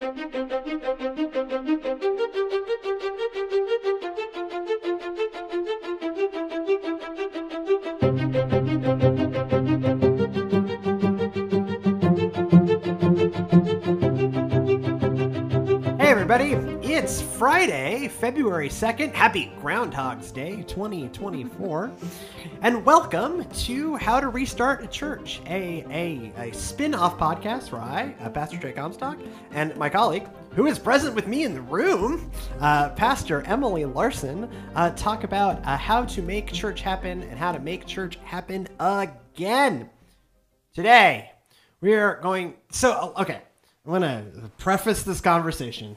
Hey everybody, it's Friday, February 2nd. Happy Groundhog's Day 2024. And welcome to How to Restart a Church, a spin-off podcast where I, Pastor Jay Comstock, and my colleague, who is present with me in the room, Pastor Emily Larson, talk about how to make church happen and how to make church happen again. Today, we are going... Okay. I'm going to preface this conversation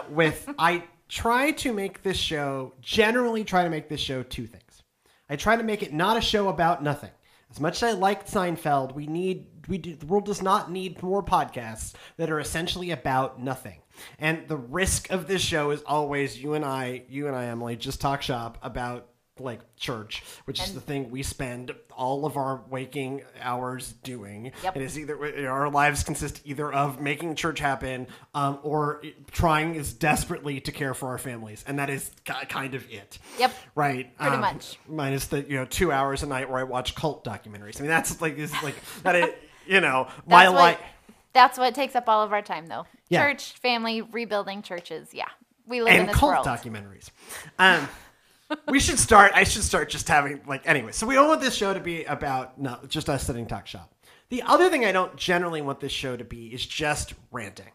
with I generally try to make this show two things. I try to make it not a show about nothing. As much as I liked Seinfeld, the world does not need more podcasts that are essentially about nothing. And the risk of this show is always you and I, Emily, just talk shop about like church, which is the thing we spend all of our waking hours doing. Yep. It is either our lives consist either of making church happen or trying as desperately to care for our families, and that is kind of it. Yep. Right. Pretty much. Minus the 2 hours a night where I watch cult documentaries. I mean, that's like that. My life. That's what takes up all of our time, though. Yeah. Church, family, rebuilding churches. Yeah, we live in this world. And cult documentaries. I should start just having anyway. So we don't want this show to be about just us sitting talk shop. The other thing I don't generally want this show to be is just ranting,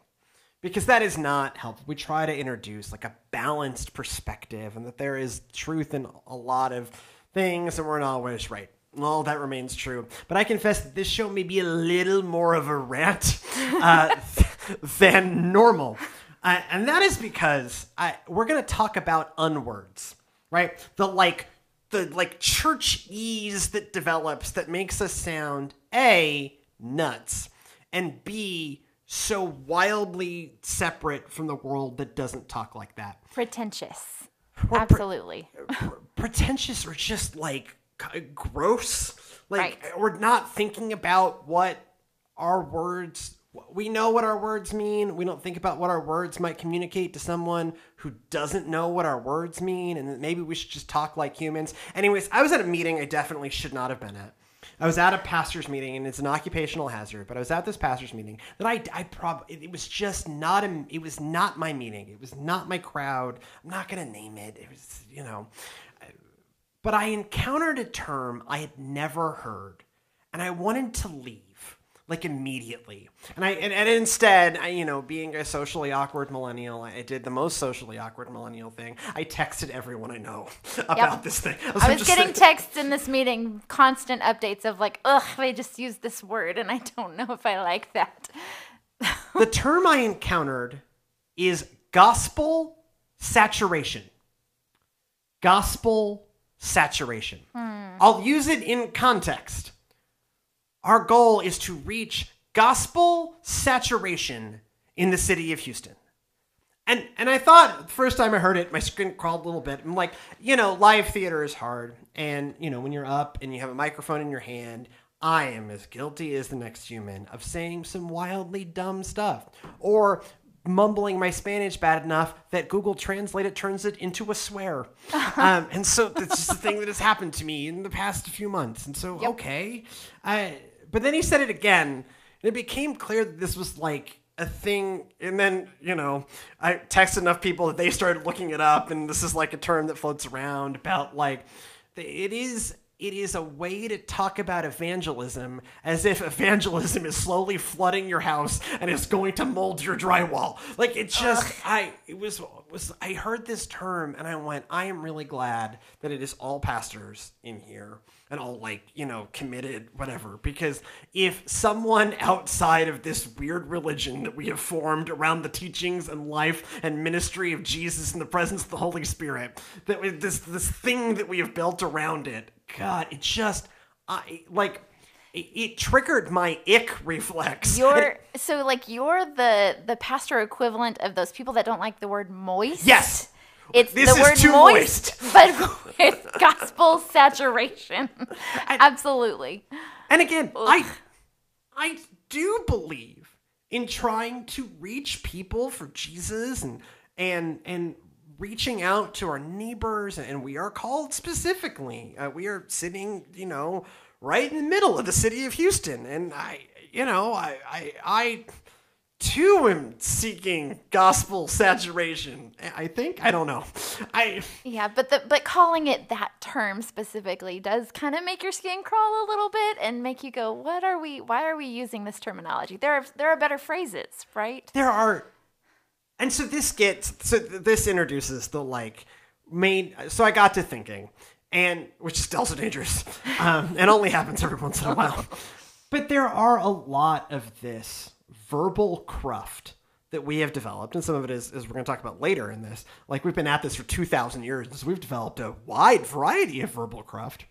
because that is not helpful. We try to introduce a balanced perspective and that there is truth in a lot of things and we're not always right. All that remains true. But I confess that this show may be a little more of a rant than normal. And that is because we're going to talk about unwords. Right? The church-ese that develops that makes us sound A, nuts, and B, so wildly separate from the world that doesn't talk like that. Pretentious. Absolutely. Pretentious or just gross. Right. We're not thinking about what our words... We know what our words mean. We don't think about what our words might communicate to someone who doesn't know what our words mean, and maybe we should just talk like humans. Anyways, I was at a meeting I definitely should not have been at. I was at a pastor's meeting, and it's an occupational hazard, but I was at this pastor's meeting that it was just not it was not my meeting. It was not my crowd. I'm not going to name it. It was, but I encountered a term I had never heard, and I wanted to leave. Immediately. And instead, being a socially awkward millennial, I did the most socially awkward millennial thing. I texted everyone I know about this thing. I was getting texts in this meeting, constant updates of they just used this word and I don't know if I like that. The term I encountered is gospel saturation. Gospel saturation. I'll use it in context. Our goal is to reach gospel saturation in the city of Houston. And I thought, the first time I heard it, my skin crawled a little bit. I'm like, live theater is hard. And, when you're up and you have a microphone in your hand, I am as guilty as the next human of saying some wildly dumb stuff. Or mumbling my Spanish bad enough that Google Translate it turns it into a swear. And so that's just a thing that has happened to me in the past few months. And so, okay. But then he said it again, and it became clear that this was a thing. And then, I texted enough people that they started looking it up, and this is a term that floats around about it is a way to talk about evangelism as if evangelism is slowly flooding your house and is going to mold your drywall. I heard this term and I went, I am really glad that it is all pastors in here and all committed, whatever. Because if someone outside of this weird religion that we have formed around the teachings and life and ministry of Jesus and the presence of the Holy Spirit, that this thing that we have built around it, God, it just, it triggered my ick reflex. You're the pastor equivalent of those people that don't like the word moist. Yes. It's this the word is too moist, but with gospel saturation. Absolutely. And again, I do believe in trying to reach people for Jesus and reaching out to our neighbors. And we are called specifically. We are sitting, right in the middle of the city of Houston. And I too am seeking gospel saturation. I think. I don't know. But calling it that term specifically does kind of make your skin crawl a little bit and make you go, why are we using this terminology? There are better phrases, right? There are. And so this introduces the main. So I got to thinking, and which is also dangerous, and only happens every once in a while. But there are a lot of this verbal cruft that we have developed, and some of it is we're going to talk about later in this. We've been at this for 2,000 years, so we've developed a wide variety of verbal cruft.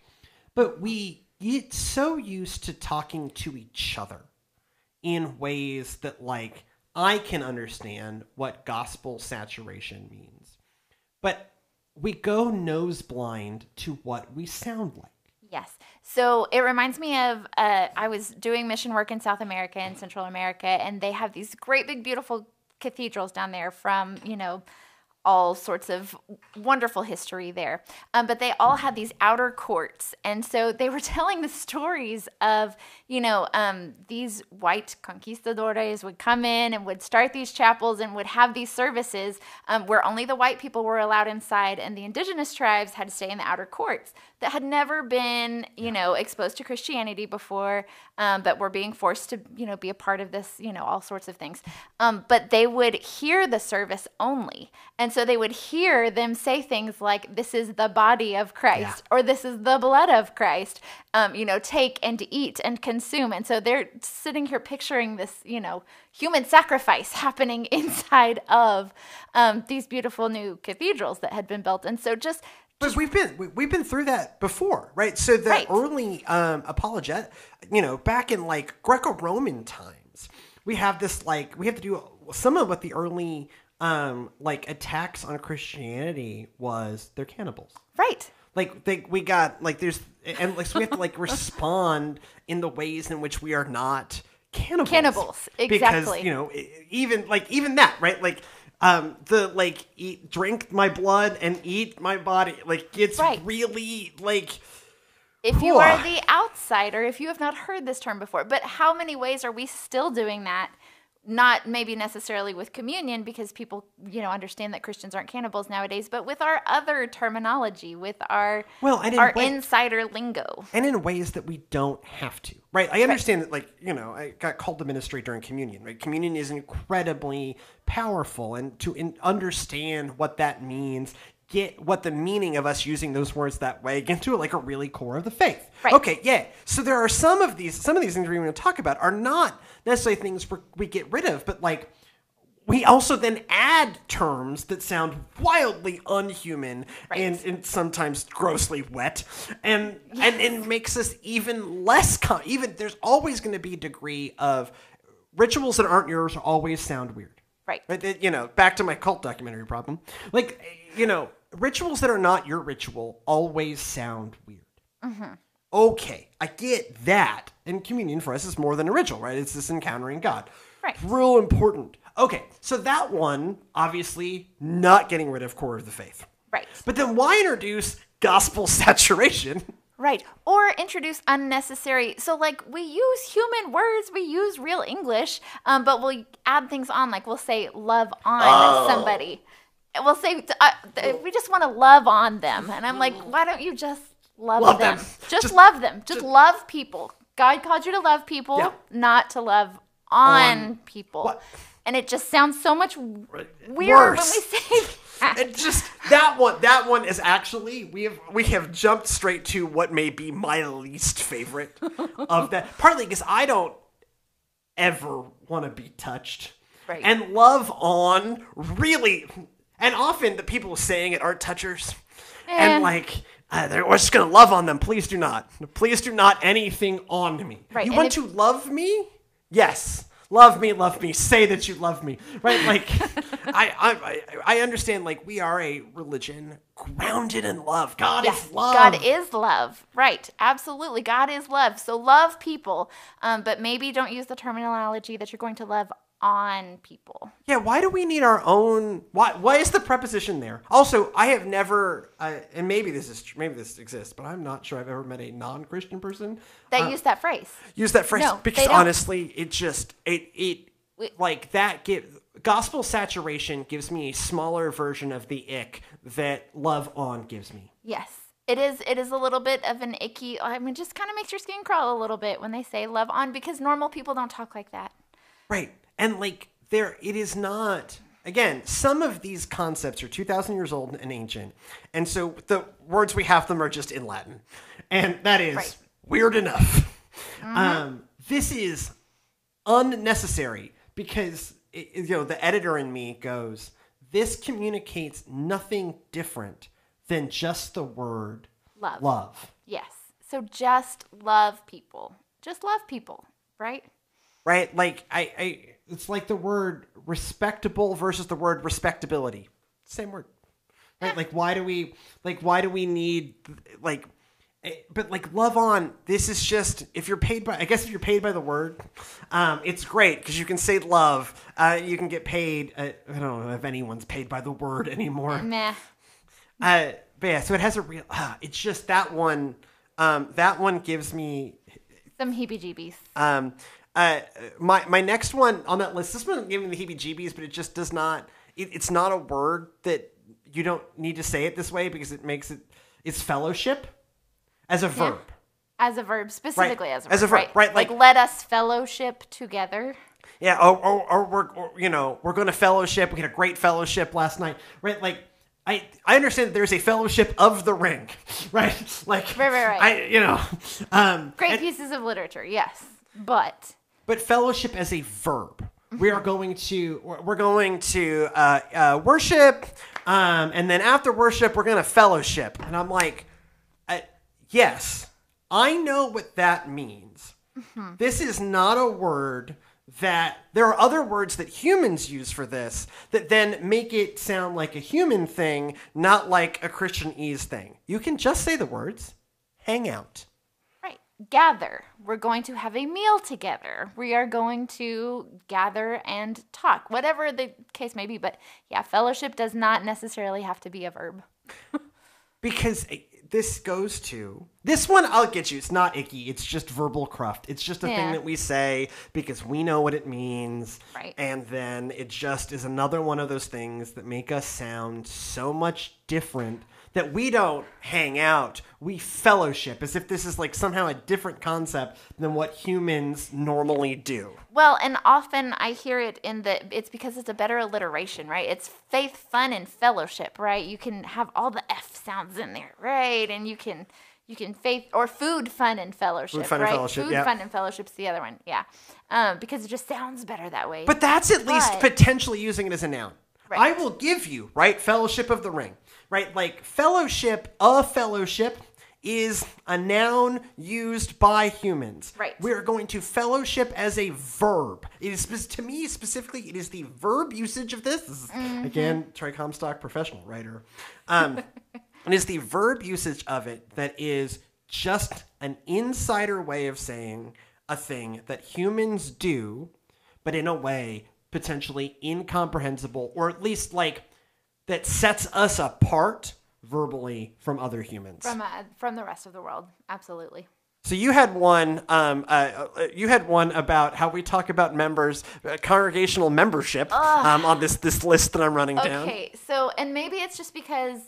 But we get so used to talking to each other in ways that I can understand what gospel saturation means, but we go nose blind to what we sound like. Yes. So it reminds me of, I was doing mission work in South America and Central America, and they have these great big beautiful cathedrals down there from, all sorts of wonderful history there. But they all had these outer courts. And so they were telling the stories of, these white conquistadores would come in and would start these chapels and would have these services where only the white people were allowed inside, and the indigenous tribes had to stay in the outer courts that had never been, exposed to Christianity before, but were being forced to, be a part of this, all sorts of things. But they would hear the service only. And so they would hear them say things like, this is the body of Christ, or this is the blood of Christ, take and eat and consume. And so they're sitting here picturing this, human sacrifice happening inside of these beautiful new cathedrals that had been built. And so but we've been through that before, right? So the early apologet, back in Greco-Roman times, we have this we have to do some of what the early attacks on Christianity was. They're cannibals, right? We got there's and so we have to respond in the ways in which we are not cannibals. Cannibals, exactly. Because even that, right? Drink my blood and eat my body. It's really if you are the outsider, if you have not heard this term before, but how many ways are we still doing that? Not maybe necessarily with communion, because people, understand that Christians aren't cannibals nowadays, but with our other terminology, with our insider lingo. And in ways that we don't have to, right? I understand that, I got called to ministry during communion, right? Communion is incredibly powerful, and to understand what that means, get what the meaning of us using those words that way, get into a really core of the faith. Right. Okay, yeah. So there are some of these things we're going to talk about are not necessarily things we get rid of, but we also then add terms that sound wildly unhuman and sometimes grossly wet, and it makes us even less even there's always going to be a degree of rituals that aren't yours always sound weird. Right. Back to my cult documentary problem. Rituals that are not your ritual always sound weird. Mm-hmm. Okay, I get that. And communion for us is more than a ritual, right? It's this encountering God. Right. Real important. Okay, so that one, obviously, not getting rid of core of the faith. Right. But then why introduce gospel saturation? Right. Or introduce unnecessary. So, we use human words, we use real English, but we'll add things on. We'll say love on somebody. We'll say, we just want to love on them. And I'm why don't you just love them? Just love them. Just love people. God called you to love people, not to love on people. What? And it just sounds so much weird when we say that. And just that one is actually, we have jumped straight to what may be my least favorite of that. Partly because I don't ever want to be touched. Right. And love on really... And often the people saying it aren't touchers. And we're just going to love on them. Please do not. Please do not anything on me. Right. You want to love me? Yes. Love me. Say that you love me. Right? I understand, we are a religion grounded in love. God is love. God is love. Right. Absolutely. God is love. So love people. But maybe don't use the terminology that you're going to love on people. Yeah, why do we need our own? Why is the preposition there? Also, I have never, and maybe this exists, but I'm not sure I've ever met a non-Christian person That use that phrase. Use that phrase No, because they don't. honestly, like that gospel saturation gives me a smaller version of the ick that love on gives me. Yes. It is a little bit of an icky, I mean, just kind of makes your skin crawl a little bit when they say love on, because normal people don't talk like that. Right. And like it is not, again, some of these concepts are 2,000 years old and ancient. And so the words we have them are just in Latin. And that is weird enough. This is unnecessary because, the editor in me goes, this communicates nothing different than just the word love. Yes. So just love people. Just love people, right? Right? Like it's like the word respectable versus the word respectability. Same word. Right? Like why do we need but like love on, this is just, if you're paid by the word, it's great because you can say love, you can get paid. I don't know if anyone's paid by the word anymore. Meh. But yeah, so it has a real, it's just that one gives me some heebie-jeebies. My next one on that list, this one giving me the heebie-jeebies, but it just does not, it's not a word that you don't need to say it this way because it's fellowship as a verb. As a verb, specifically right. as a verb. Right. Like let us fellowship together. Yeah, or we're going to fellowship. We had a great fellowship last night. Right, like, I understand that there's a fellowship of the ring, right? Like, right. Great pieces of literature, yes, but fellowship as a verb. We are going to worship, and then after worship we're going to fellowship, and I'm like, yes, I know what that means. Mm-hmm. This is not a word that there are other words that humans use for this that then make it sound like a human thing, not like a Christianese thing. You can just say the words, hang out. Right. Gather. We're going to have a meal together. We are going to gather and talk, whatever the case may be. But yeah, fellowship does not necessarily have to be a verb. Because this goes to... This one, I'll get you. It's not icky. It's just verbal cruft. It's just a thing that we say because we know what it means. Right. And then it just is another one of those things that make us sound so much different that we don't hang out. We fellowship as if this is like somehow a different concept than what humans normally do. Well, and often I hear it it's because it's a better alliteration, right? It's faith, fun, and fellowship, right? You can have all the F sounds in there, right? And you can faith or food, fun, and fellowship, food, fun, right? And fellowship, food, yeah. Fun, and fellowship's the other one, yeah. Because it just sounds better that way. But that's at least potentially using it as a noun. Right. I will give you, right, fellowship of the ring, right? Like fellowship, a fellowship is a noun used by humans. Right. We're going to fellowship as a verb. It is, to me specifically, it is the verb usage of this. This is, again, Troy Comstock, professional writer. It is the verb usage of it that is just an insider way of saying a thing that humans do, but in a way potentially incomprehensible, or at least like that sets us apart verbally from other humans. From the rest of the world, absolutely. So you had one about how we talk about members, congregational membership on this list that I'm running down. Okay, so, and maybe it's just because,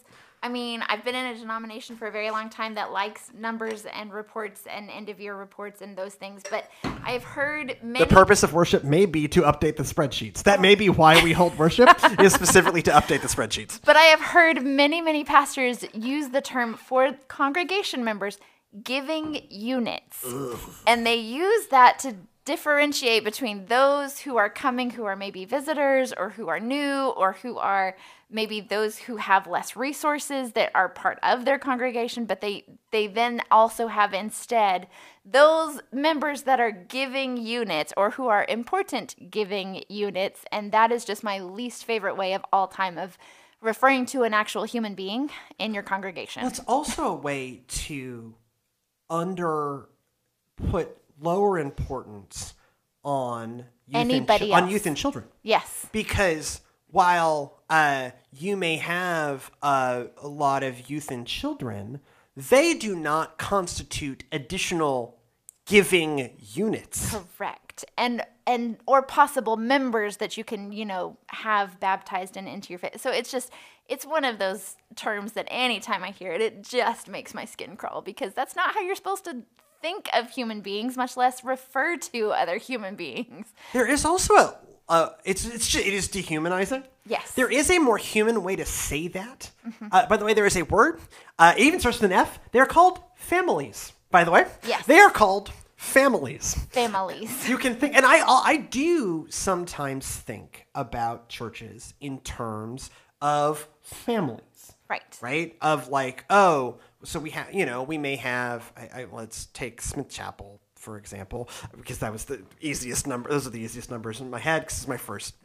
I mean, I've been in a denomination for a very long time that likes numbers and reports and end-of-year reports and those things, but I've heard many... The purpose of worship may be to update the spreadsheets. That may be why we hold worship, is specifically to update the spreadsheets. But I have heard many, many pastors use the term for congregation members, giving units. Ugh. And they use that to differentiate between those who are coming, who are maybe visitors, or who are new, or who are maybe those who have less resources that are part of their congregation, but they then also have instead those members that are giving units or who are important giving units, and that is just my least favorite way of all time of referring to an actual human being in your congregation. Well, it's also a way to put lower importance on Anybody else. on youth and children. Yes. Because while you may have a lot of youth and children, they do not constitute additional giving units. Correct. And or possible members that you can, have baptized and into your faith. So it's one of those terms that anytime I hear it, it just makes my skin crawl, because that's not how you're supposed to think of human beings, much less refer to other human beings. There is also it is dehumanizing. Yes. There is a more human way to say that. By the way, there is a word. It even starts with an F. They're called families, by the way. Yes. They are called families. Families. You can think, and I do sometimes think about churches in terms of families. Right? Of like, so we have, we may have, let's take Smith Chapel, for example, because that was the easiest number. Those are the easiest numbers in my head, because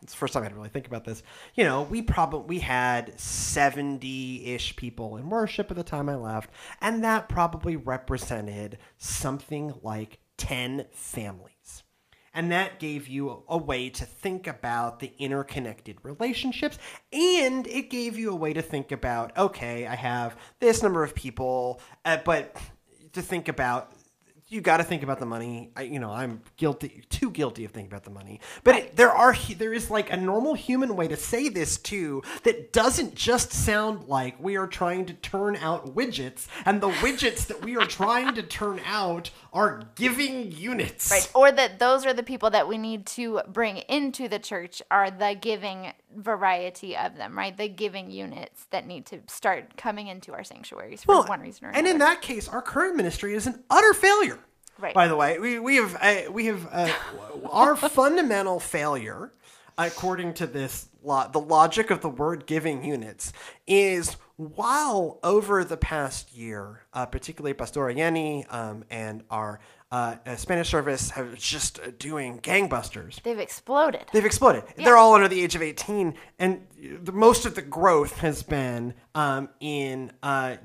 it's the first time I had to really think about this. We had 70-ish people in worship at the time I left, and that probably represented something like 10 families. And that gave you a way to think about the interconnected relationships, and it gave you a way to think about, okay, I have this number of people, but to think about, you got to think about the money. I'm too guilty of thinking about the money. But there is like a normal human way to say this too, that doesn't just sound like we are trying to turn out widgets, and the widgets that we are trying to turn out are giving units. Right. Or that those are the people that we need to bring into the church, are the giving variety of them, right? The giving units that need to start coming into our sanctuaries for one reason or another. And in that case, our current ministry is an utter failure. Right. By the way, we have our fundamental failure, according to this the logic of the word giving units, is while over the past year, particularly Pastora Yenny and our Spanish service have just doing gangbusters. They've exploded. Yeah. They're all under the age of 18, and most of the growth has been in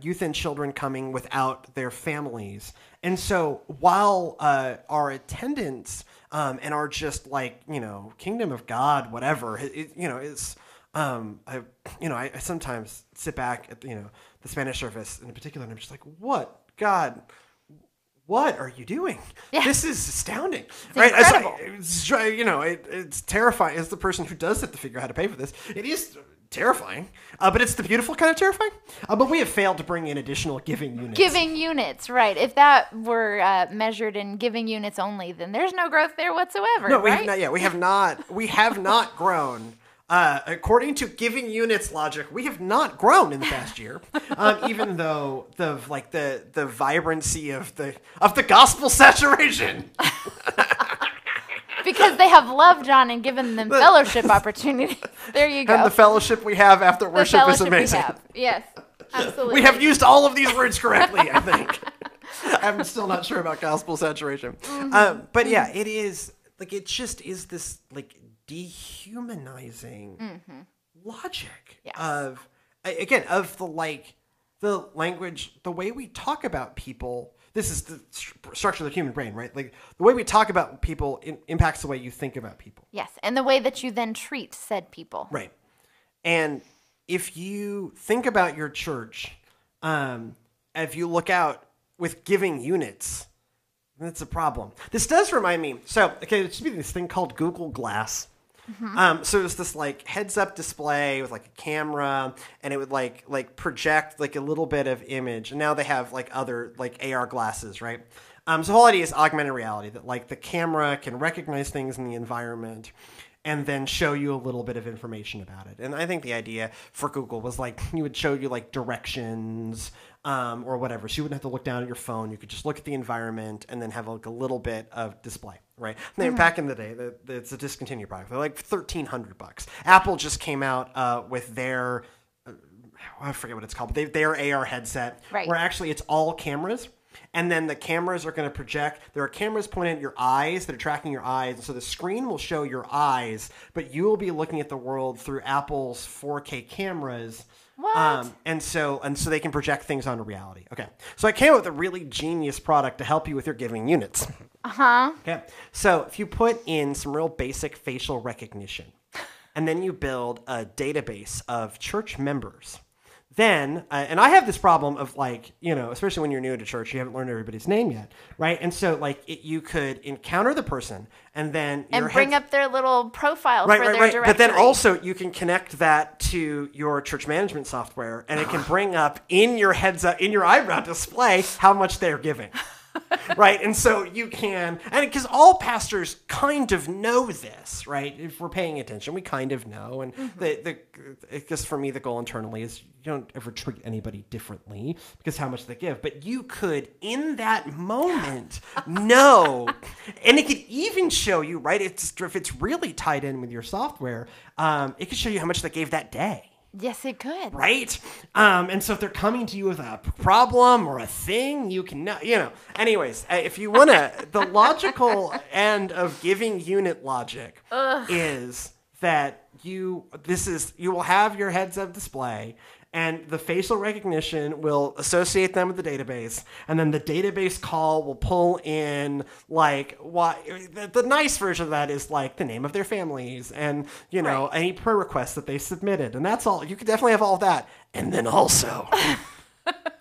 youth and children coming without their families. And so while our attendance and our just like, kingdom of God, whatever, I sometimes sit back at, the Spanish service in particular, and I'm just like, what? God, what are you doing? Yeah. This is astounding. It's incredible. It's terrifying. As the person who does have to figure out how to pay for this, it is terrifying, but it's the beautiful kind of terrifying. But we have failed to bring in additional giving units. Giving units, right. If that were measured in giving units only, then there's no growth there whatsoever. No, right? We have not grown. According to giving units logic, we have not grown in the past year, even though the vibrancy of the gospel saturation. Because they have loved on and given them fellowship opportunities. There you go. And the fellowship we have after worship is amazing. Yes, absolutely. We have used all of these words correctly, I think. I'm still not sure about gospel saturation. Mm-hmm. But yeah, it is it just is this dehumanizing logic of the language, the way we talk about people. This is the structure of the human brain, right? Like the way we talk about people impacts the way you think about people. Yes, and the way that you then treat said people. Right. And if you think about your church, if you look out with giving units, that's a problem. This does remind me. So, okay, there should be this thing called Google Glass. Mm-hmm. So it's this heads-up display with a camera, and it would project a little bit of image. And now they have other AR glasses, right? So the whole idea is augmented reality, that the camera can recognize things in the environment and then show you a little bit of information about it. And I think the idea for Google was you would show you directions or whatever. So you wouldn't have to look down at your phone. You could just look at the environment and then have a little bit of display, right? And back in the day, it's a discontinued product. They're $1,300. Apple just came out with their, I forget what it's called, but their AR headset, right, where actually it's all cameras. And then the cameras are going to project. There are cameras pointed at your eyes that are tracking your eyes. And so the screen will show your eyes, but you will be looking at the world through Apple's 4K cameras. What? And so they can project things onto reality. Okay. So I came up with a really genius product to help you with your giving units. Uh-huh. Okay. So if you put in some real basic facial recognition, and then you build a database of church members, then, and I have this problem of like, especially when you're new to church, you haven't learned everybody's name yet, right? And so like you could encounter the person and then bring up their little profile for their directory. But then also you can connect that to your church management software, and it can bring up in your eyebrow display how much they're giving. Right. And so you can, and because all pastors kind of know this, right? If we're paying attention, we kind of know. And because for me, the goal internally is you don't ever treat anybody differently because how much they give. But you could, in that moment, know, and it could even show you, right? If it's really tied in with your software, it could show you how much they gave that day. Yes, it could. Right? And so if they're coming to you with a problem or a thing, you can, Anyways, if you want to, the logical end of giving unit logic is that you will have your heads-up display, and the facial recognition will associate them with the database, and then the database call will pull in the nice version of that is like the name of their families and any prayer requests that they submitted, and that's all. You could definitely have all of that, and then also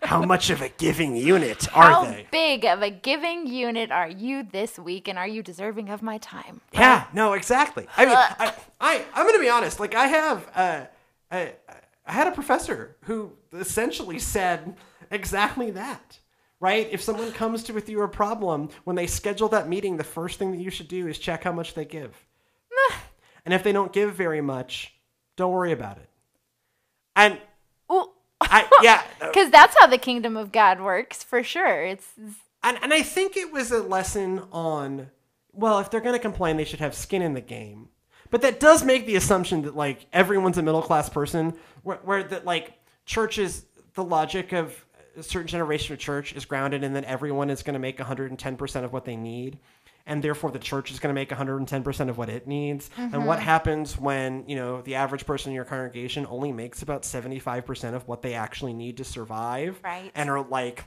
how much of a giving unit are they? How big of a giving unit are you this week, and are you deserving of my time? Yeah, no, exactly. I mean, I'm going to be honest. Like I have. I had a professor who essentially said exactly that, right? If someone comes to with you a problem, when they schedule that meeting, the first thing that you should do is check how much they give. And if they don't give very much, don't worry about it. And because that's how the kingdom of God works, for sure. And I think it was a lesson on, well, if they're going to complain, they should have skin in the game. But that does make the assumption that like everyone's a middle class person, where that like churches, the logic of a certain generation of church is grounded in that everyone is going to make 110% of what they need, and therefore the church is going to make 110% of what it needs. Mm-hmm. And what happens when the average person in your congregation only makes about 75% of what they actually need to survive, right? And are like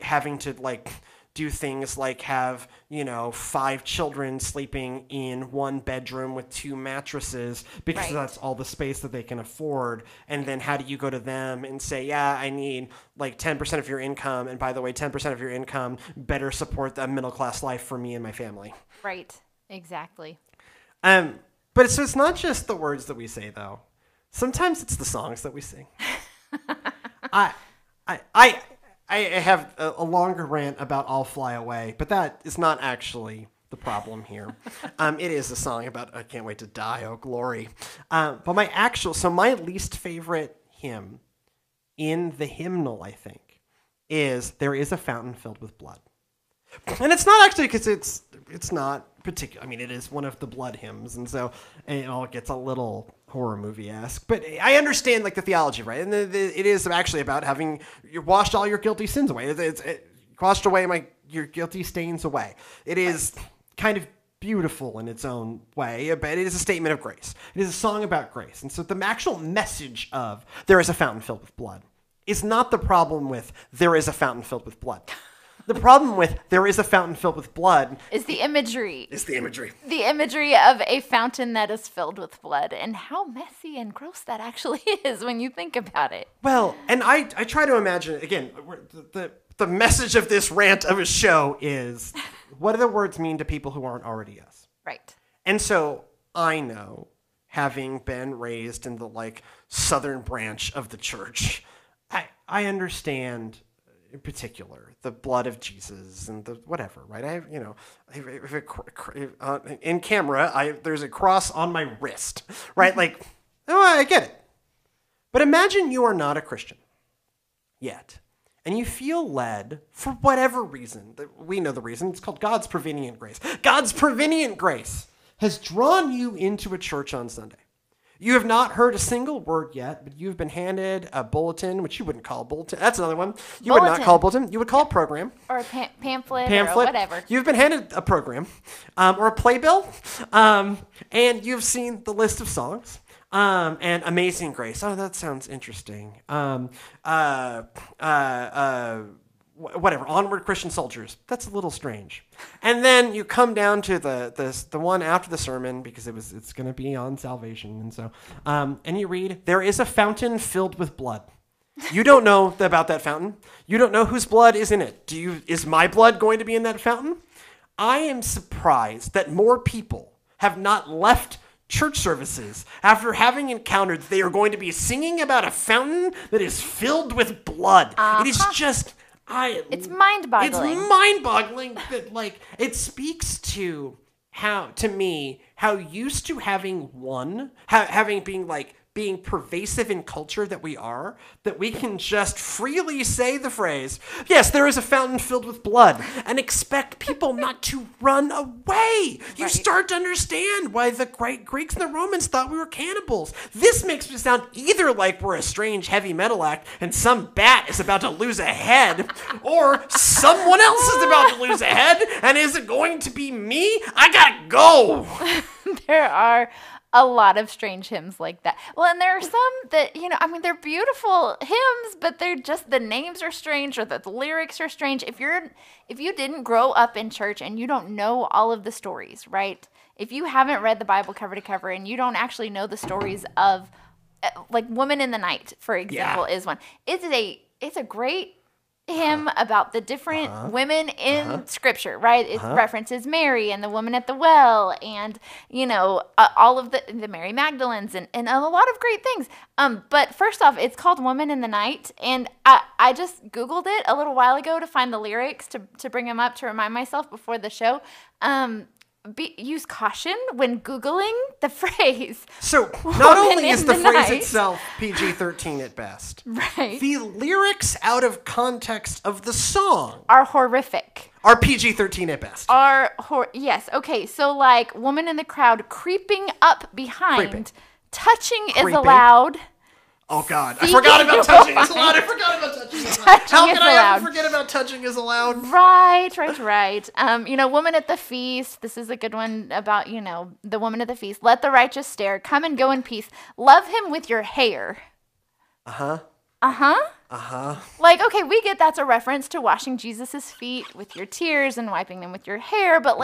having to like do things like have, 5 children sleeping in one bedroom with 2 mattresses because that's all the space that they can afford. And then how do you go to them and say, yeah, I need like 10% of your income. And by the way, 10% of your income better support the middle class life for me and my family. Right. Exactly. But it's not just the words that we say though. Sometimes it's the songs that we sing. I have a longer rant about I'll Fly Away, but that is not actually the problem here. It is a song about I can't wait to die, oh glory. But my least favorite hymn in the hymnal, I think, is There Is a Fountain Filled with Blood. And it's not actually because it's not particular. I mean, it is one of the blood hymns, and so it all gets a little horror movie-esque. But I understand like the theology, right? And it is actually about having you washed all your guilty sins away. It washed away your guilty stains away. It is kind of beautiful in its own way, but it is a statement of grace. It is a song about grace, and so the actual message of There Is a Fountain Filled with Blood is not the problem with There Is a Fountain Filled with Blood. The problem with There Is a Fountain Filled with Blood is the imagery. The imagery of a fountain that is filled with blood, and how messy and gross that actually is when you think about it. Well, and I try to imagine, again, the message of this rant of a show is, what do the words mean to people who aren't already us? Right. And so I know, having been raised in the like southern branch of the church, I understand in particular the blood of Jesus and the whatever, right? In camera, there's a cross on my wrist, right? Like, oh, I get it. But imagine you are not a Christian yet, and you feel led for whatever reason. We know the reason. It's called God's prevenient grace. God's prevenient grace has drawn you into a church on Sunday. You have not heard a single word yet, but you've been handed a bulletin, which you wouldn't call a bulletin. That's another one. You would not call a bulletin. You would call a program. Or a pamphlet or whatever. You've been handed a program or a playbill, and you've seen the list of songs. And Amazing Grace. Oh, that sounds interesting. Whatever. Onward, Christian Soldiers. That's a little strange. And then you come down to the one after the sermon because it's going to be on salvation, and so and you read, "There is a fountain filled with blood." You don't know about that fountain. You don't know whose blood is in it. Is my blood going to be in that fountain? I am surprised that more people have not left church services after having encountered they are going to be singing about a fountain that is filled with blood. It is just it's mind-boggling. It's mind-boggling that it speaks to how used to having being pervasive in culture that we are, that we can just freely say the phrase, "Yes, there is a fountain filled with blood," and expect people not to run away. You start to understand why the Greeks and the Romans thought we were cannibals. This makes me sound either like we're a strange heavy metal act and some bat is about to lose a head, or someone else is about to lose a head, and is it going to be me? I gotta go. There are a lot of strange hymns like that. Well, and there are some that, they're beautiful hymns, but they're just, the names are strange or the lyrics are strange. If you didn't grow up in church and you don't know all of the stories, right? If you haven't read the Bible cover to cover and you don't actually know the stories of, like Woman in the Night, for example, is one. It's a great hymn about the different women in Scripture, right? It references Mary and the woman at the well, and all of the Mary Magdalenes and a lot of great things. But first off, it's called Woman in the Night, and I just Googled it a little while ago to find the lyrics to bring them up to remind myself before the show. Use caution when Googling the phrase. So not only is the phrase itself PG-13 at best, right? The lyrics out of context of the song are horrific. Are PG-13 at best. Yes. Okay. So woman in the crowd creeping up behind, touching is allowed. Oh, God. I forgot about touching is allowed. How can I ever forget about touching is allowed? Right. Woman at the feast. This is a good one about, the woman at the feast. Let the righteous stare. Come and go in peace. Love him with your hair. Uh-huh. Okay, we get that's a reference to washing Jesus's feet with your tears and wiping them with your hair, but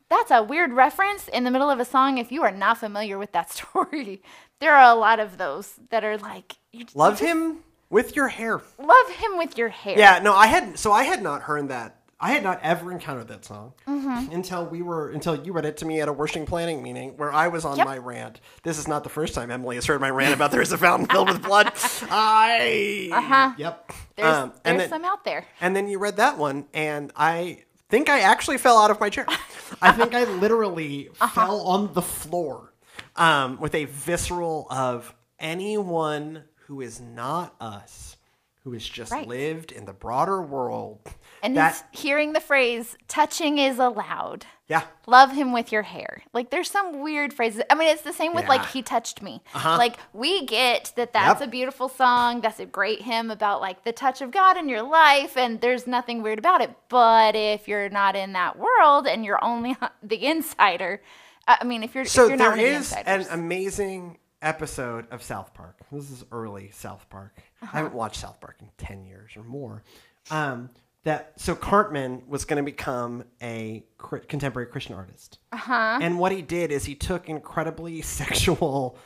that's a weird reference in the middle of a song if you are not familiar with that story. There are a lot of those that are love him with your hair. Love him with your hair. Yeah, no, I had not heard that. I had not ever encountered that song until you read it to me at a worship planning meeting where I was on my rant. This is not the first time Emily has heard my rant about there's a fountain filled with blood. Yep. There's some out there. And then you read that one, and I think I actually fell out of my chair. I think I literally fell on the floor with a visceral of anyone who is not us, who has just lived in the broader world. And hearing the phrase, touching is allowed. Yeah. Love him with your hair. There's some weird phrases. I mean, it's the same with, he touched me. We get that's a beautiful song. That's a great hymn about, the touch of God in your life, and there's nothing weird about it. But if you're not in that world and you're only the insider, if you're not one of the insiders. So there is an amazing episode of South Park. This is early South Park. I haven't watched South Park in 10 years or more. So Cartman was going to become a contemporary Christian artist. And what he did is he took incredibly sexual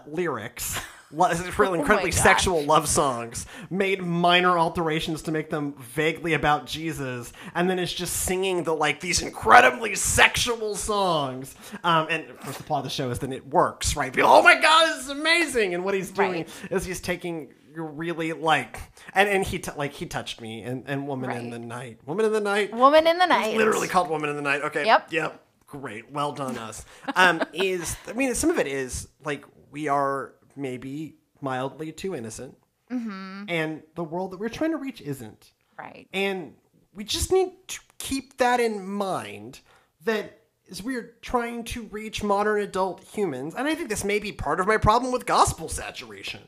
lyrics, incredibly sexual love songs, made minor alterations to make them vaguely about Jesus, and then is just singing these incredibly sexual songs. And of course the plot of the show is that it works, right? People, oh my God, this is amazing! And what he's doing is he's taking really and he touched me and Woman in the Night. Woman in the Night. It's literally called Woman in the Night. Okay. Yep. Great. Well done, us. Some of it is we are maybe mildly too innocent, and the world that we're trying to reach isn't. Right. And we just need to keep that in mind. That is we're trying to reach modern adult humans. And I think this may be part of my problem with gospel saturation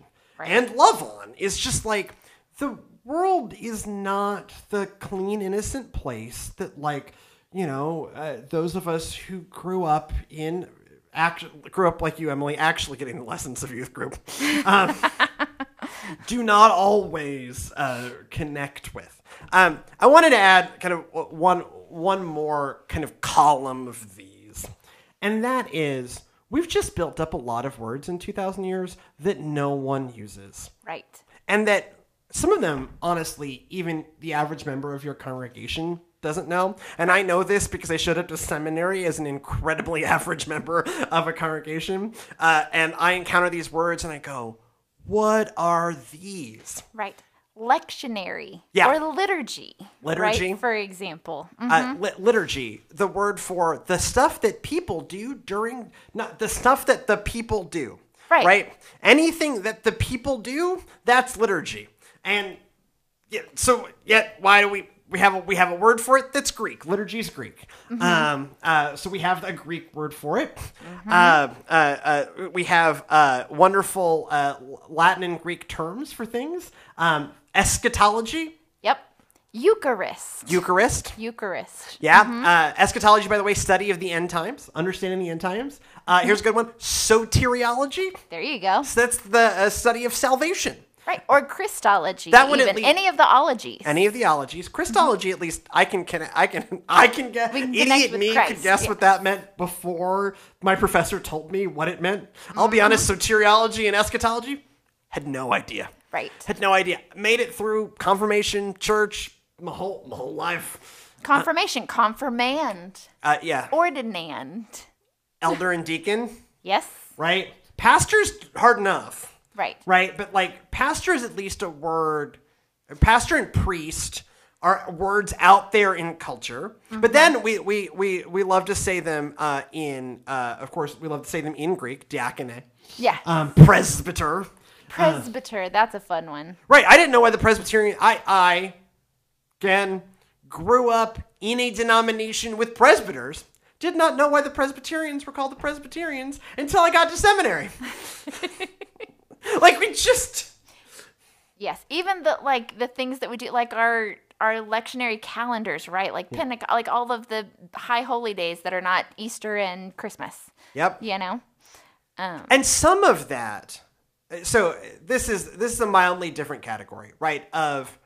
and love on. Is just like, the world is not the clean, innocent place that, like, you know, those of us who grew up like you, Emily, actually getting the lessons of youth group, do not always connect with. I wanted to add kind of one more kind of column of these, and that is, we've just built up a lot of words in 2,000 years that no one uses. Right. And that some of them, honestly, even the average member of your congregation doesn't know. And I know this because I showed up to seminary as an incredibly average member of a congregation. And I encounter these words and I go, what are these? Right. Lectionary. Yeah. Or liturgy. Liturgy. Right, for example. Liturgy, the word for the stuff that people do during, not the stuff that the people do. Right. Anything that the people do, that's liturgy. And why do we have a word for it that's Greek? Liturgy is Greek. So we have a Greek word for it. We have wonderful Latin and Greek terms for things. Eschatology. Yep. Eucharist. Yeah. Eschatology, by the way, study of the end times, understanding the end times. Here's a good one. Soteriology. There you go. So that's the study of salvation. Right, or Christology. That one, even. at least, any of the ologies. Any of the ologies. Christology, at least, I can guess. Idiot me could guess what that meant before my professor told me what it meant. I'll be honest, soteriology and eschatology, had no idea. Right. Had no idea. Made it through confirmation, church, my whole life. Confirmation, confirmand. Yeah. Ordinand. Elder and deacon. Yes. Right. Pastor's hard enough. Right. But like, pastor is at least a word. Pastor and priest are words out there in culture. But then we love to say them of course, we love to say them in Greek, diakone. Yeah. Presbyter. Presbyter, that's a fun one. Right. I didn't know why the Presbyterian. I again grew up in a denomination with presbyters. Did not know why the Presbyterians were called the Presbyterians until I got to seminary. Like, we just... Yes, even the things that we do, like our lectionary calendars, right? Like Pentecost, like all of the high holy days that are not Easter and Christmas. Yep. You know? And some of that... So, this is a mildly different category, right? Of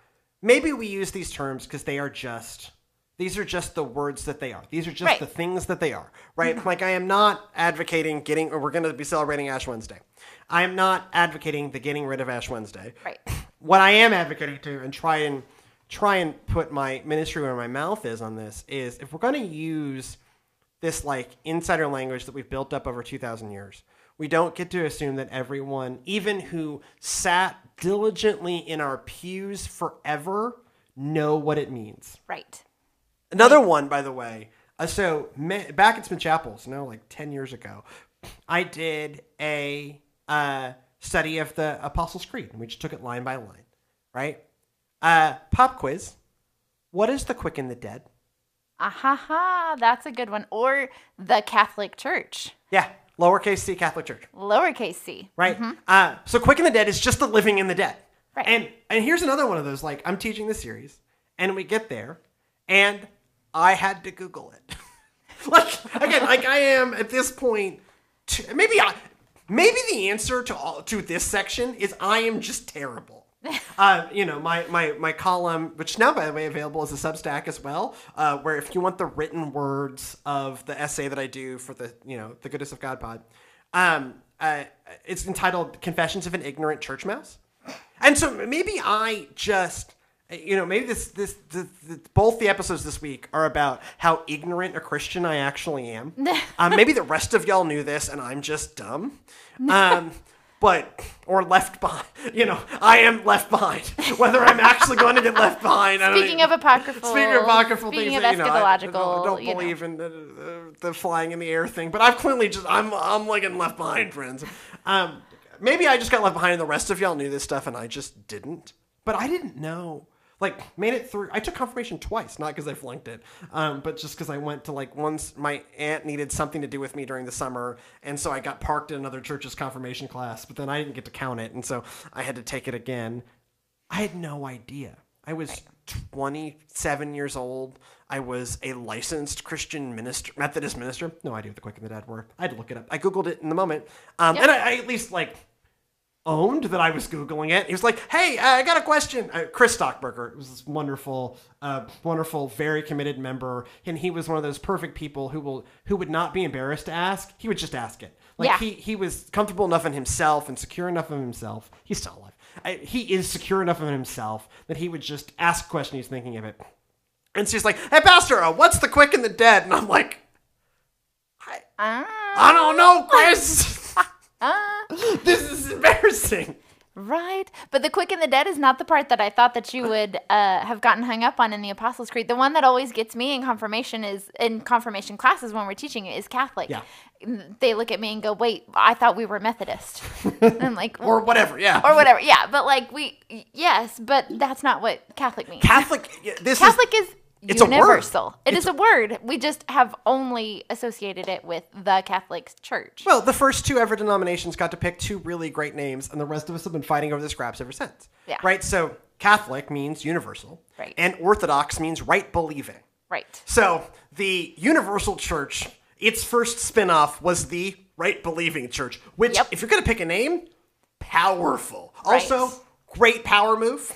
maybe we use these terms because they are just... These are just the words that they are. These are just the things that they are, right? Like, I am not advocating we're going to be celebrating Ash Wednesday. I am not advocating the getting rid of Ash Wednesday. Right. What I am advocating to, and try and put my ministry where my mouth is on this, is if we're going to use this, like, insider language that we've built up over 2,000 years, we don't get to assume that everyone, even who sat diligently in our pews forever, know what it means. Right. Another one, by the way. Back at Smith Chapel, like 10 years ago, I did a study of the Apostles' Creed, and we just took it line by line, right? Pop quiz. What is the quick and the dead? That's a good one. Or the Catholic Church. Yeah, lowercase c Catholic Church. Lowercase c. Right. So quick and the dead is just the living and the dead. Right. And here's another one of those, like, I'm teaching the series, and we get there, and I had to Google it. I am at this point. Maybe the answer to this section is I am just terrible. My column, which now, by the way, available as a Substack as well, where if you want the written words of the essay that I do for the Goodness of God pod, it's entitled "Confessions of an Ignorant Church Mouse," and so maybe I just. Maybe both the episodes this week are about how ignorant a Christian I actually am. Maybe the rest of y'all knew this and I'm just dumb. Or left behind. I am left behind. Whether I'm actually going to get left behind. Speaking of apocryphal things. Speaking of eschatological. I don't believe in the flying in the air thing. But I've clearly I'm like getting left behind, friends. Maybe I just got left behind and the rest of y'all knew this stuff and I just didn't. But I didn't know. Like, made it through. I took confirmation twice, not because I flunked it, but just because I went to, like, once my aunt needed something to do with me during the summer, and so I got parked in another church's confirmation class, but then I didn't get to count it, and so I had to take it again. I had no idea. I was 27 years old. I was a licensed Christian minister, Methodist minister. No idea what the quick and the dead were. I had to look it up. I Googled it in the moment. And I at least, like, owned that I was Googling it. He was like, hey, I got a question. Chris Stockberger was this wonderful, very committed member. And he was one of those perfect people who would not be embarrassed to ask. He would just ask it. Like, he was comfortable enough in himself and secure enough in himself. He's still alive. He is secure enough in himself that he would just ask a question he's thinking of it. And she's like, hey, Pastor, what's the quick and the dead? And I'm like, I don't know, Chris. This is embarrassing. Right. But the quick and the dead is not the part that I thought that you would have gotten hung up on in the Apostles' Creed. The one that always gets me in confirmation classes when we're teaching it is Catholic. Yeah. They look at me and go, wait, I thought we were Methodist. And I'm like, or whatever, yeah. Or whatever, yeah. But like yes, but that's not what Catholic means. Catholic is it's universal. A word. It is a word. We just have only associated it with the Catholic Church. Well, the first two ever denominations got to pick two really great names, and the rest of us have been fighting over the scraps ever since. Yeah. Right? So Catholic means universal. Right. And Orthodox means right believing. Right. So the Universal Church, its first spin-off was the right believing church, which, if you're going to pick a name, powerful. Right. Also, great power move.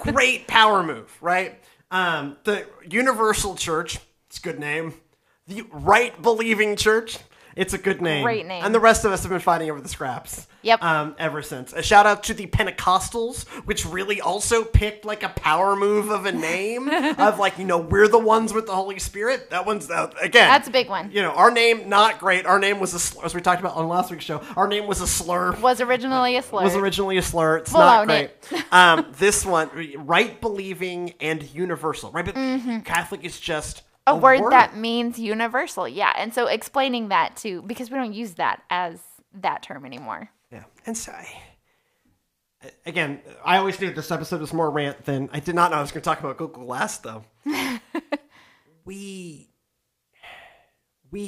Great power move, right? The Universal Church, it's a good name. The Right Believing Church, it's a good name. Great name. And the rest of us have been fighting over the scraps. Yep. Ever since. A shout out to the Pentecostals, which really also picked like a power move of a name of like, we're the ones with the Holy Spirit. That one's, again. That's a big one. Our name, not great. Our name was a slur, as we talked about on last week's show. Our name was a slur. Was originally a slur. It's not great. This one, right believing and universal. Right, but Catholic is just a word that means universal. Yeah, and so explaining that too, because we don't use that as that term anymore. Yeah, and so I always knew this episode was more rant than I did not know I was going to talk about Google Glass though. we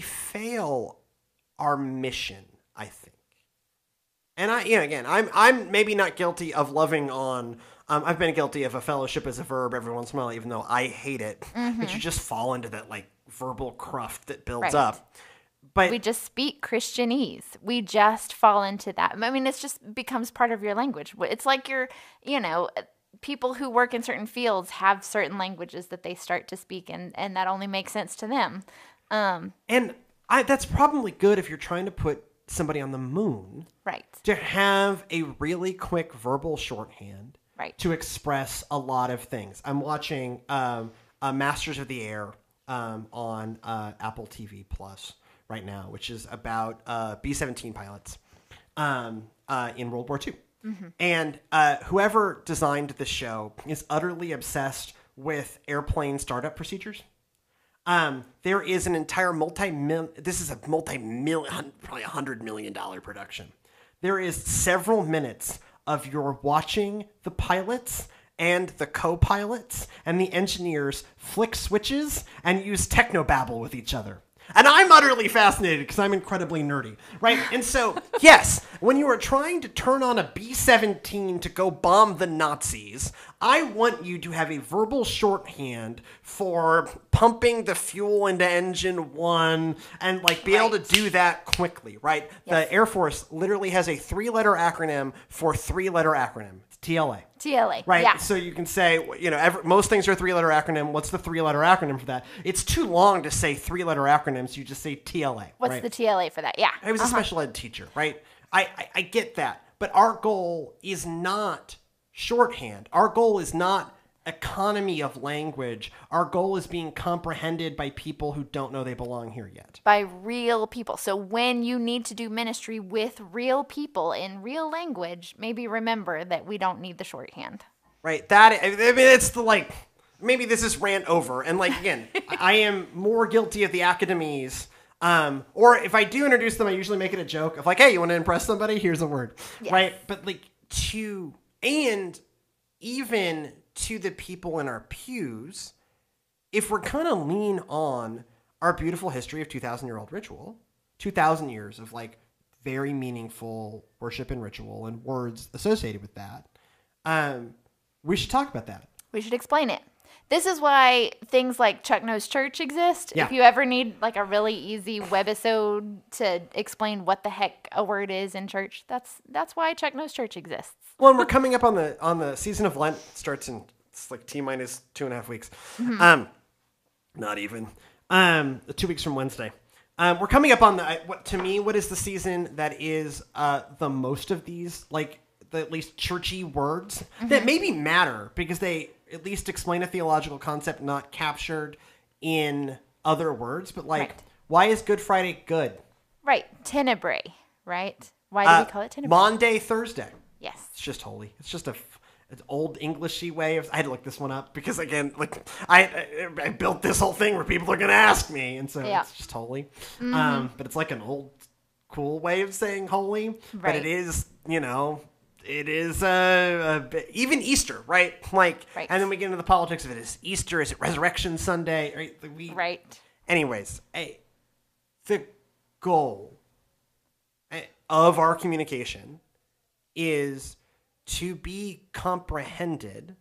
fail our mission, I think. And I'm maybe not guilty of loving on. I've been guilty of a fellowship as a verb every once in a while, even though I hate it. But you just fall into that like verbal cruft that builds up. But we just speak Christianese. We just fall into that. I mean, it just becomes part of your language. It's like people who work in certain fields have certain languages that they start to speak, and that only makes sense to them. That's probably good if you're trying to put somebody on the moon. Right. To have a really quick verbal shorthand. Right. To express a lot of things. I'm watching Masters of the Air on Apple TV Plus right now, which is about B-17 pilots in World War II. Mm-hmm. And whoever designed the show is utterly obsessed with airplane startup procedures. There is an entire this is a multi-million, probably $100 million production. There is several minutes of you're watching the pilots and the co-pilots and the engineers flick switches and use technobabble with each other. And I'm utterly fascinated because I'm incredibly nerdy, right? And so, yes, when you are trying to turn on a B-17 to go bomb the Nazis, I want you to have a verbal shorthand for pumping the fuel into engine 1 and like be able to do that quickly, right? Yes. The Air Force literally has a 3-letter acronym for 3-letter acronym. It's TLA. TLA. Right. Yeah. So you can say, most things are a 3-letter acronym. What's the 3-letter acronym for that? It's too long to say 3-letter acronyms. You just say TLA. What's the TLA for that? Yeah. I was a special ed teacher, right? I get that. But our goal is not shorthand. Our goal is not economy of language. Our goal is being comprehended by people who don't know they belong here yet. By real people. So when you need to do ministry with real people in real language, maybe remember that we don't need the shorthand. Right. It's the maybe this is rant over. And again, I am more guilty of the academies. Or if I do introduce them, I usually make it a joke of hey, you want to impress somebody? Here's a word. Yes. Right. But even to the people in our pews, if we're going to lean on our beautiful history of 2,000-year-old ritual, 2,000 years of like very meaningful worship and ritual and words associated with that, we should talk about that. We should explain it. This is why things like Chuck Knows Church exist. Yeah. If you ever need like a really easy webisode to explain what the heck a word is in church, that's why Chuck Knows Church exists. Well, and we're coming up on the season of Lent. It starts in it's like T-minus 2.5 weeks. Not even 2 weeks from Wednesday. We're coming up on what is the season that is the most of these like the at least churchy words that maybe matter because they at least explain a theological concept not captured in other words. But like, why is Good Friday good? Right, Tenebrae. Right. Why do we call it Tenebrae? Maundy, Thursday. Yes. It's just holy. It's just an old Englishy way of. I had to look this one up because again, like I built this whole thing where people are going to ask me, and so it's just holy. But it's like an old, cool way of saying holy. Right. But it is, it is even Easter, right? Like, and then we get into the politics of it. Is Easter? Is it Resurrection Sunday? Right. Anyways, the goal of our communication is to be comprehended,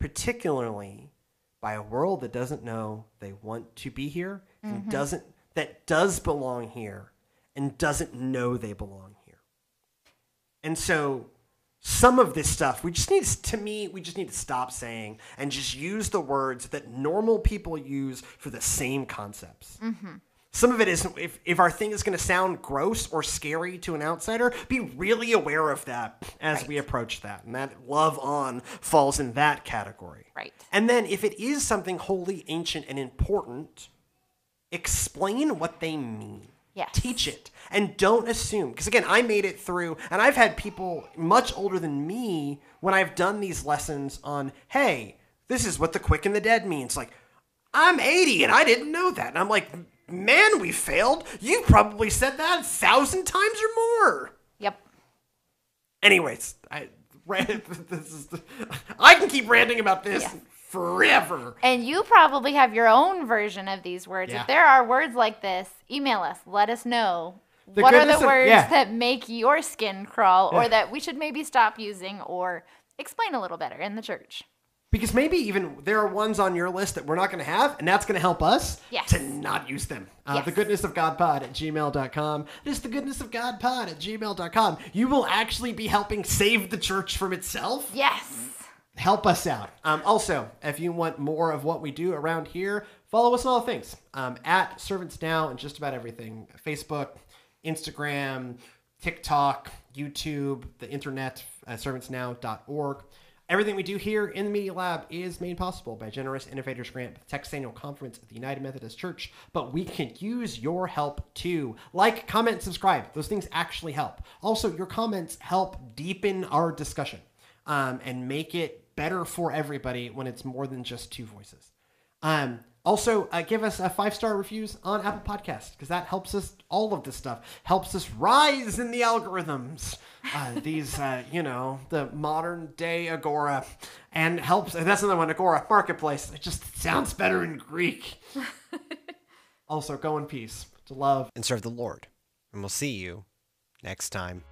particularly by a world that doesn't know they want to be here and that does belong here and doesn't know they belong here. And so some of this stuff we just need to stop saying and just use the words that normal people use for the same concepts. Some of it is, if our thing is going to sound gross or scary to an outsider, be really aware of that as we approach that. And that love on falls in that category. Right. And then if it is something holy, ancient, and important, explain what they mean. Yes. Teach it. And don't assume. Because again, I made it through, and I've had people much older than me when I've done these lessons on, hey, this is what the quick and the dead means. Like, I'm 80 and I didn't know that. And I'm like, man, we failed. You probably said that 1,000 times or more. Yep. Anyways, I can keep ranting about this forever. And you probably have your own version of these words. Yeah. If there are words like this, email us. Let us know. What are the words that make your skin crawl or that we should maybe stop using or explain a little better in the church? Because maybe even there are ones on your list that we're not going to have, and that's going to help us to not use them. thegoodnessofgodpod@gmail.com. This is thegoodnessofgodpod@gmail.com. You will actually be helping save the church from itself. Yes. Help us out. Also, if you want more of what we do around here, follow us on all things. At Servants Now and just about everything. Facebook, Instagram, TikTok, YouTube, the internet, servantsnow.org. Everything we do here in the Media Lab is made possible by a generous innovators grant with the Texas Annual Conference at the United Methodist Church, but we can use your help too. Like, comment, subscribe. Those things actually help. Also, your comments help deepen our discussion and make it better for everybody when it's more than just two voices. Also, give us 5-star reviews on Apple Podcasts because that helps us. All of this stuff helps us rise in the algorithms. The modern day Agora, and helps. That's another one, Agora Marketplace. It just sounds better in Greek. Also, go in peace to love and serve the Lord, and we'll see you next time.